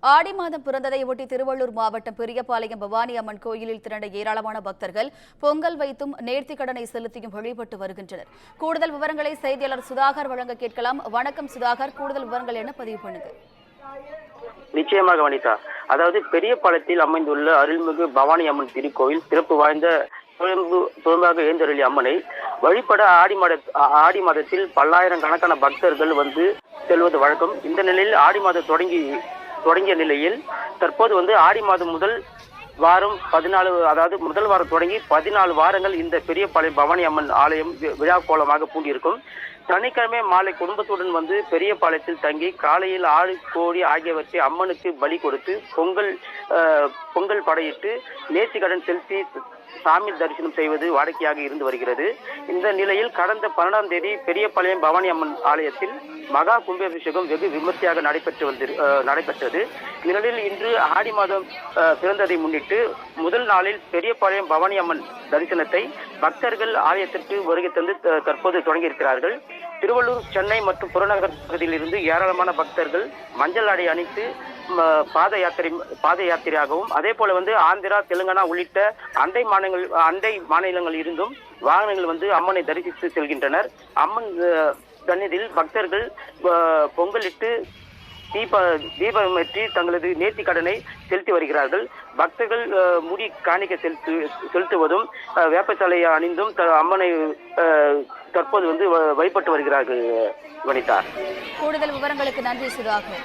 ஆடி மாதம் பிறந்ததை ஒட்டி திருவள்ளூர் மாவட்டம் பெரியபாளையம் பவானி அம்மன் கோயிலில் திரண்ட ஏராளமான பக்தர்கள் பொங்கல் வைத்தும் நேர்த்திக்கடனை செலுத்தியும் வழிபட்டு வருகின்றனர். கூடுதல் விவரங்களை செய்தியாளர் சுதாகர் வழங்க கேட்கலாம். வணக்கம் சுதாகர், கூடுதல் விவரங்கள் என்ன பதிவு பண்ணுங்க? நிச்சயமாக வனிதா, அதாவது பெரியபாளையத்தில் அமைந்துள்ள அருள்மிகு பவானி அம்மன் திருக்கோயில் சிறப்பு வாய்ந்த சுயம்பாக எழுந்தருளிய அம்மனை வழிபட ஆடி மாதத்தில் பல்லாயிரக்கணக்கான பக்தர்கள் வந்து செல்வது வழக்கம். இந்த நிலையில் ஆடி மாதம் தொடங்கிய நிலையில் தற்போது ஆடி மாதம் முதல் வாரம் 14, அதாவது முதல் வாரம் தொடங்கி 14 வாரங்கள் இந்த பெரியபாளையம் பவானி அம்மன் ஆலயம் விழா கோலமாக பூண்டியிருக்கும். சனிக்கிழமை மாலை குடும்பத்துடன் பெரியபாளையத்தில் தங்கி காலையில் ஆடு கோழி ஆகியவற்றை அம்மனுக்கு பலி கொடுத்து பொங்கல் படையிட்டு நேர்த்திக்கடன் செலுத்தி சாமி தரிசனம் செய்வது வாடிக்கையாக இருந்து வருகிறது. இந்த நிலையில் கடந்த 12ஆம் தேதி பெரியபாளையம் பவானி அம்மன் ஆலயத்தில் மகா கும்பாபிஷேகம் வெகு விமர்சையாக நடைபெற்றது. நிலையில் இன்று ஆடி மாதம் பிறந்ததை முன்னிட்டு முதல் நாளில் பெரியபாளையம் பவானி அம்மன் தரிசனத்தை பக்தர்கள் ஆலயத்திற்கு வருகை தந்து தற்போது தொடங்கியிருக்கிறார்கள். திருவள்ளூர், சென்னை மற்றும் புறநகர் பகுதியில் இருந்து ஏராளமான பக்தர்கள் மஞ்சள் ஆடை அணிந்து பாத யாத்திரையாகவும் அதே போல ஆந்திரா, தெலுங்கானா உள்ளிட்ட அண்டை மாநிலங்கள் இருந்தும் வாகனங்கள் அம்மனை தரிசித்து செல்கின்றனர். அம்மன் சந்நிதியில் பக்தர்கள் பொங்கலிட்டு தீபமேற்றி தங்களது நேர்த்தி கடனை செலுத்தி வருகிறார்கள். பக்தர்கள் முடி காணிக்க செலுத்துவதும் வேப்பச்சாலையை அணிந்தும் அம்மனை தற்போது வழிபட்டு வருகிறார்கள். வனிதா, கூடுதல் விவரங்களுக்கு நன்றி சுதாகர்.